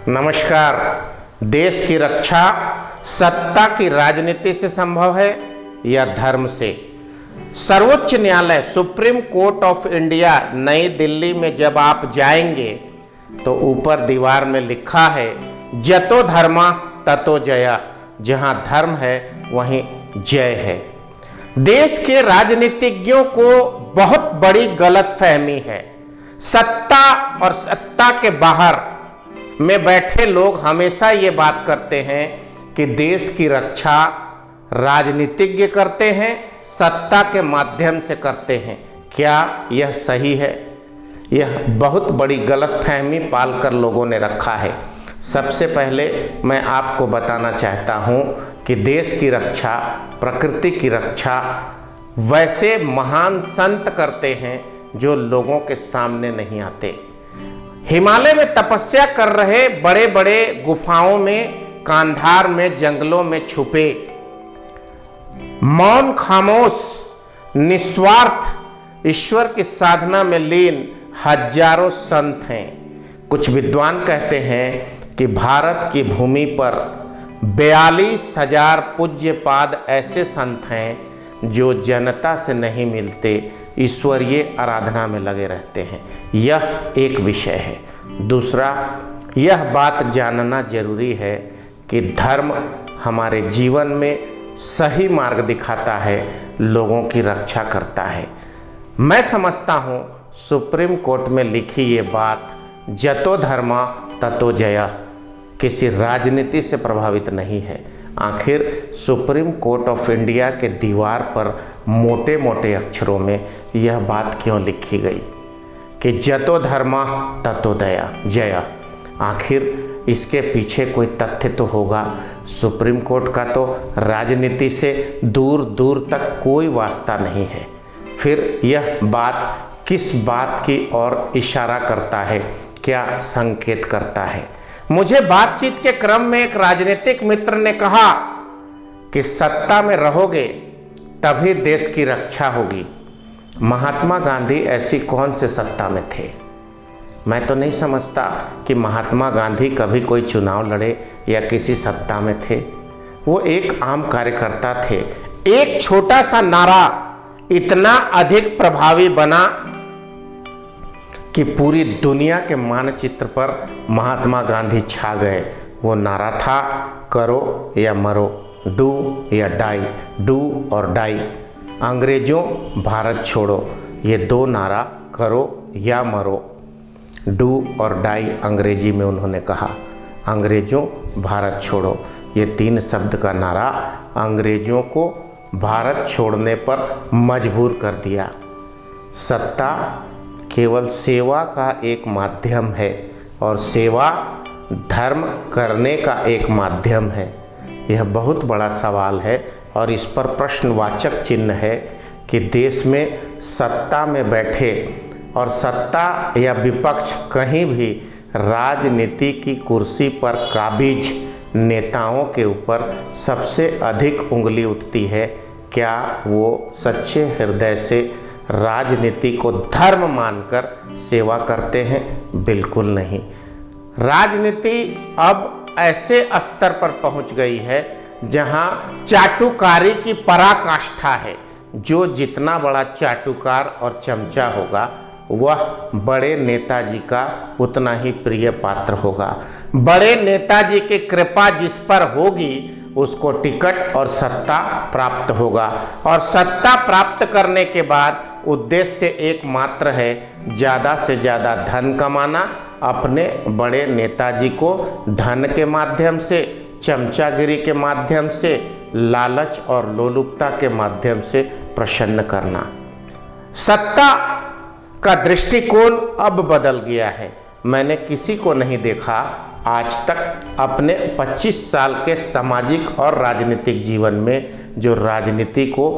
नमस्कार। देश की रक्षा सत्ता की राजनीति से संभव है या धर्म से? सर्वोच्च न्यायालय सुप्रीम कोर्ट ऑफ इंडिया नई दिल्ली में जब आप जाएंगे तो ऊपर दीवार में लिखा है जतो धर्मा ततो जया। जहां धर्म है वहीं जय है। देश के राजनीतिज्ञों को बहुत बड़ी गलतफहमी है। सत्ता और सत्ता के बाहर में बैठे लोग हमेशा ये बात करते हैं कि देश की रक्षा राजनीतिज्ञ करते हैं, सत्ता के माध्यम से करते हैं। क्या यह सही है? यह बहुत बड़ी गलतफहमी पालकर लोगों ने रखा है। सबसे पहले मैं आपको बताना चाहता हूं कि देश की रक्षा, प्रकृति की रक्षा वैसे महान संत करते हैं जो लोगों के सामने नहीं आते। हिमालय में तपस्या कर रहे बड़े बड़े गुफाओं में, कांधार में, जंगलों में छुपे मौन खामोश निस्वार्थ ईश्वर की साधना में लीन हजारों संत हैं। कुछ विद्वान कहते हैं कि भारत की भूमि पर 42,000 पूज्यपाद ऐसे संत हैं जो जनता से नहीं मिलते, ईश्वरीय आराधना में लगे रहते हैं। यह एक विषय है। दूसरा, यह बात जानना जरूरी है कि धर्म हमारे जीवन में सही मार्ग दिखाता है, लोगों की रक्षा करता है। मैं समझता हूँ सुप्रीम कोर्ट में लिखी ये बात जतो धर्मा ततो जया किसी राजनीति से प्रभावित नहीं है। आखिर सुप्रीम कोर्ट ऑफ इंडिया के दीवार पर मोटे मोटे अक्षरों में यह बात क्यों लिखी गई कि जतो धर्मा ततो दया जया? आखिर इसके पीछे कोई तथ्य तो होगा। सुप्रीम कोर्ट का तो राजनीति से दूर दूर तक कोई वास्ता नहीं है। फिर यह बात किस बात की ओर इशारा करता है, क्या संकेत करता है? मुझे बातचीत के क्रम में एक राजनीतिक मित्र ने कहा कि सत्ता में रहोगे तभी देश की रक्षा होगी। महात्मा गांधी ऐसी कौन से सत्ता में थे? मैं तो नहीं समझता कि महात्मा गांधी कभी कोई चुनाव लड़े या किसी सत्ता में थे। वो एक आम कार्यकर्ता थे। एक छोटा सा नारा इतना अधिक प्रभावी बना कि पूरी दुनिया के मानचित्र पर महात्मा गांधी छा गए। वो नारा था करो या मरो, डू या डाई, डू और डाई। अंग्रेजों भारत छोड़ो, ये दो नारा, करो या मरो, डू और डाई अंग्रेजी में उन्होंने कहा। अंग्रेजों भारत छोड़ो, ये 3 शब्द का नारा अंग्रेजों को भारत छोड़ने पर मजबूर कर दिया। सत्ता केवल सेवा का एक माध्यम है और सेवा धर्म करने का एक माध्यम है। यह बहुत बड़ा सवाल है और इस पर प्रश्नवाचक चिन्ह है कि देश में सत्ता में बैठे और सत्ता या विपक्ष कहीं भी राजनीति की कुर्सी पर काबिज नेताओं के ऊपर सबसे अधिक उंगली उठती है। क्या वो सच्चे हृदय से राजनीति को धर्म मानकर सेवा करते हैं? बिल्कुल नहीं। राजनीति अब ऐसे स्तर पर पहुंच गई है जहां चाटुकारी की पराकाष्ठा है। जो जितना बड़ा चाटुकार और चमचा होगा वह बड़े नेताजी का उतना ही प्रिय पात्र होगा। बड़े नेताजी की कृपा जिस पर होगी उसको टिकट और सत्ता प्राप्त होगा और सत्ता प्राप्त करने के बाद उद्देश्य एकमात्र है ज़्यादा से ज़्यादा धन कमाना, अपने बड़े नेताजी को धन के माध्यम से, चमचागिरी के माध्यम से, लालच और लोलुपता के माध्यम से प्रसन्न करना। सत्ता का दृष्टिकोण अब बदल गया है। मैंने किसी को नहीं देखा आज तक अपने 25 साल के सामाजिक और राजनीतिक जीवन में जो राजनीति को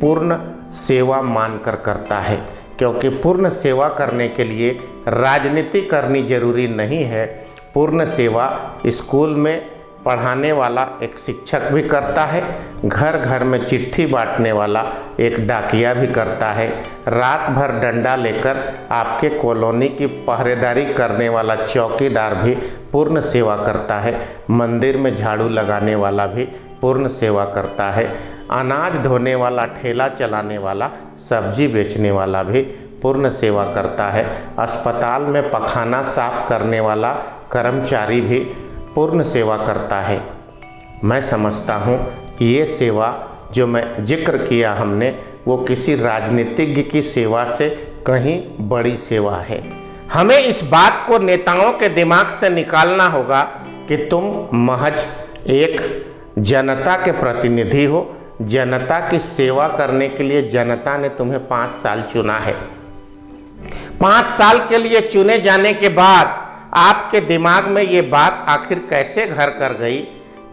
पूर्ण सेवा मानकर करता है, क्योंकि पूर्ण सेवा करने के लिए राजनीति करनी जरूरी नहीं है। पूर्ण सेवा स्कूल में पढ़ाने वाला एक शिक्षक भी करता है, घर घर में चिट्ठी बांटने वाला एक डाकिया भी करता है, रात भर डंडा लेकर आपके कॉलोनी की पहरेदारी करने वाला चौकीदार भी पूर्ण सेवा करता है, मंदिर में झाड़ू लगाने वाला भी पूर्ण सेवा करता है, अनाज ढोने वाला, ठेला चलाने वाला, सब्जी बेचने वाला भी पूर्ण सेवा करता है, अस्पताल में पखाना साफ करने वाला कर्मचारी भी पूर्ण सेवा करता है। मैं समझता हूँ ये सेवा जो मैं जिक्र किया हमने, वो किसी राजनीतिज्ञ की सेवा से कहीं बड़ी सेवा है। हमें इस बात को नेताओं के दिमाग से निकालना होगा कि तुम महज एक जनता के प्रतिनिधि हो, जनता की सेवा करने के लिए जनता ने तुम्हें 5 साल चुना है। 5 साल के लिए चुने जाने के बाद आपके दिमाग में ये बात आखिर कैसे घर कर गई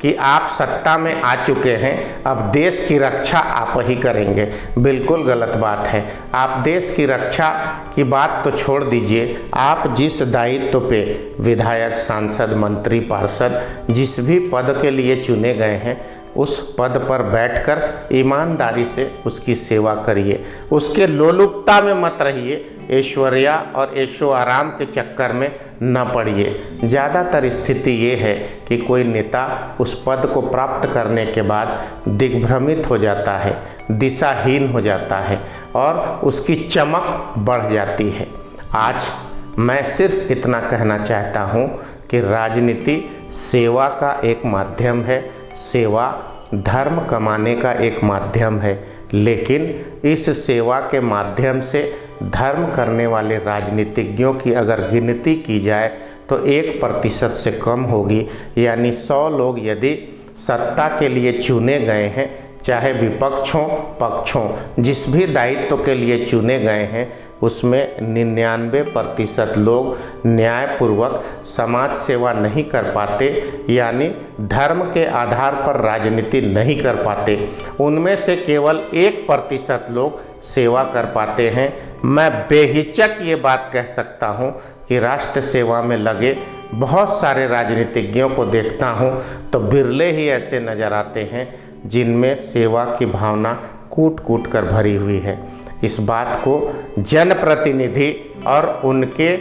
कि आप सत्ता में आ चुके हैं, अब देश की रक्षा आप ही करेंगे। बिल्कुल गलत बात है। आप देश की रक्षा की बात तो छोड़ दीजिए, आप जिस दायित्व पे विधायक, सांसद, मंत्री, पार्षद जिस भी पद के लिए चुने गए हैं, उस पद पर बैठकर ईमानदारी से उसकी सेवा करिए। उसके लोलुपता में मत रहिए, ऐश्वर्या और ऐशो आराम के चक्कर में न पड़िए। ज़्यादातर स्थिति ये है कि कोई नेता उस पद को प्राप्त करने के बाद दिग्भ्रमित हो जाता है, दिशाहीन हो जाता है और उसकी चमक बढ़ जाती है। आज मैं सिर्फ इतना कहना चाहता हूँ कि राजनीति सेवा का एक माध्यम है, सेवा धर्म कमाने का एक माध्यम है, लेकिन इस सेवा के माध्यम से धर्म करने वाले राजनीतिज्ञों की अगर गिनती की जाए तो 1% से कम होगी। यानी 100 लोग यदि सत्ता के लिए चुने गए हैं, चाहे विपक्ष हो पक्ष हो, जिस भी दायित्व के लिए चुने गए हैं, उसमें 99% लोग न्यायपूर्वक समाज सेवा नहीं कर पाते, यानी धर्म के आधार पर राजनीति नहीं कर पाते। उनमें से केवल 1% लोग सेवा कर पाते हैं। मैं बेहिचक ये बात कह सकता हूँ कि राष्ट्र सेवा में लगे बहुत सारे राजनीतिज्ञों को देखता हूँ तो बिरले ही ऐसे नज़र आते हैं जिनमें सेवा की भावना कूट कूट कर भरी हुई है। इस बात को जनप्रतिनिधि और उनके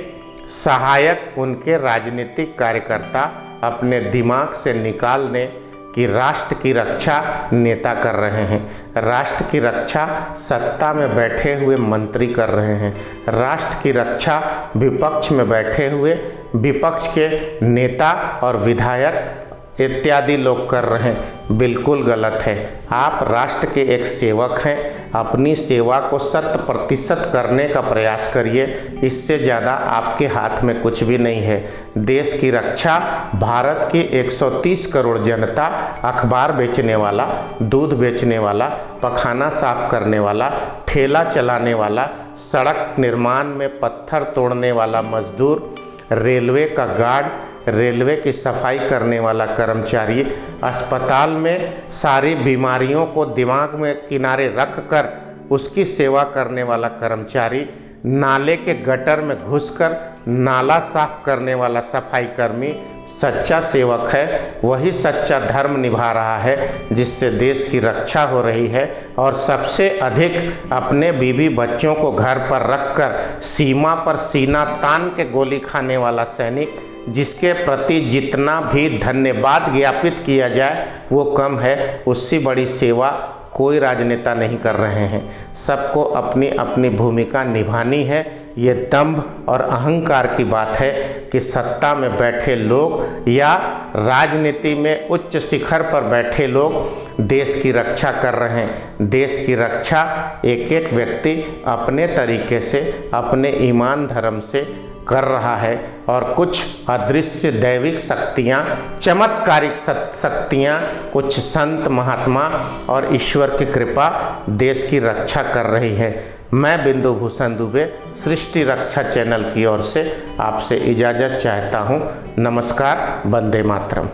सहायक, उनके राजनीतिक कार्यकर्ता अपने दिमाग से निकाल दें कि राष्ट्र की रक्षा नेता कर रहे हैं, राष्ट्र की रक्षा सत्ता में बैठे हुए मंत्री कर रहे हैं, राष्ट्र की रक्षा विपक्ष में बैठे हुए विपक्ष के नेता और विधायक इत्यादि लोग कर रहे हैं। बिल्कुल गलत है। आप राष्ट्र के एक सेवक हैं, अपनी सेवा को 100% करने का प्रयास करिए। इससे ज़्यादा आपके हाथ में कुछ भी नहीं है। देश की रक्षा भारत की 130 करोड़ जनता, अखबार बेचने वाला, दूध बेचने वाला, पखाना साफ करने वाला, ठेला चलाने वाला, सड़क निर्माण में पत्थर तोड़ने वाला मजदूर, रेलवे का गार्ड, रेलवे की सफाई करने वाला कर्मचारी, अस्पताल में सारी बीमारियों को दिमाग में किनारे रख कर उसकी सेवा करने वाला कर्मचारी, नाले के गटर में घुसकर नाला साफ करने वाला सफाई कर्मी सच्चा सेवक है। वही सच्चा धर्म निभा रहा है जिससे देश की रक्षा हो रही है। और सबसे अधिक अपने बीवी बच्चों को घर पर रखकर सीमा पर सीना तान के गोली खाने वाला सैनिक, जिसके प्रति जितना भी धन्यवाद ज्ञापित किया जाए वो कम है। उससे बड़ी सेवा कोई राजनेता नहीं कर रहे हैं। सबको अपनी अपनी भूमिका निभानी है। ये दंभ और अहंकार की बात है कि सत्ता में बैठे लोग या राजनीति में उच्च शिखर पर बैठे लोग देश की रक्षा कर रहे हैं। देश की रक्षा एक एक व्यक्ति अपने तरीके से, अपने ईमान धर्म से कर रहा है और कुछ अदृश्य दैविक शक्तियाँ, चमत्कारिक शक्तियाँ, कुछ संत महात्मा और ईश्वर की कृपा देश की रक्षा कर रही है। मैं बिंदु भूषण दुबे सृष्टि रक्षा चैनल की ओर से आपसे इजाज़त चाहता हूँ। नमस्कार। वंदे मातरम।